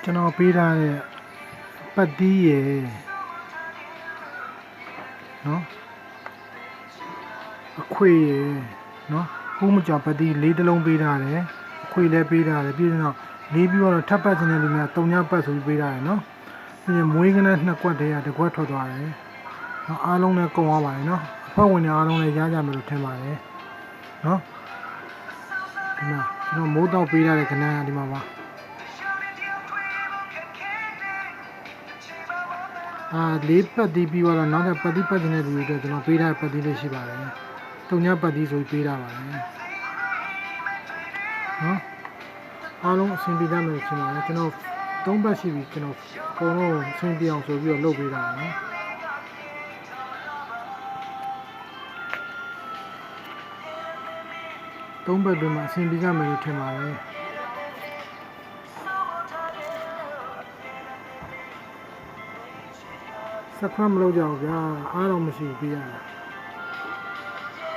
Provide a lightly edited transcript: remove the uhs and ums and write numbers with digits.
ကျွန်တော်ပေးထားတဲ့ပတ်သီးရယ်နော်အခွေရယ်နော်ဟိုးမကြောင်ပတ်သီး၄တလုံးပေးထားတယ်အခွေလည်းပေးထားတယ်ပြီးတော့လေးပြီးတော့ထပ်ပတ်ခြင်းတဲ့လူများ၃ညပတ်ဆိုပြီးပေးထားတယ်နော်ပြီးရင်မွေးကနက်2ကွက်တည်းက1ကွက်ထွက်သွားတယ်နော်အားလုံးလည်းကုန်သွားပါတယ်နော်အဖွဲ့ဝင်တွေအားလုံးလည်းရကြမယ်လို့ထင်ပါတယ်နော်ဒီမှာကျွန်တော်မိုးတောက်ပေးထားတဲ့ကနန်းကဒီမှာပါလေးပတ်သီးပြီးတော့နောက်ထပ်ပတ်သီးပတ်ခြင်းတဲ့လူတွေအတွက်ကျွန်တော်ပေးထားတဲ့ပတ်သီးလေးရှိပါတယ်တုံညပတ်သီးဆိုပြီးပေးထားပါတယ်နော်အားလုံးအဆင်ပြေကြမယ်လို့ထင်ပါတယ်ကျွန်တော်3ပတ်ရှိပြီကျွန်တော်အကုန်လုံးအဆင်ပြေအောင်ဆိုပြီးတော့လုပ်ပေးတာနော်3ပတ်တွင်မှာအဆင်ပြေကြမယ်လို့ထင်ပါတယ်စက်ခွန်းမလုပ်ကြဘူးဗျာအားတော့မရှိဘူးပြရတာ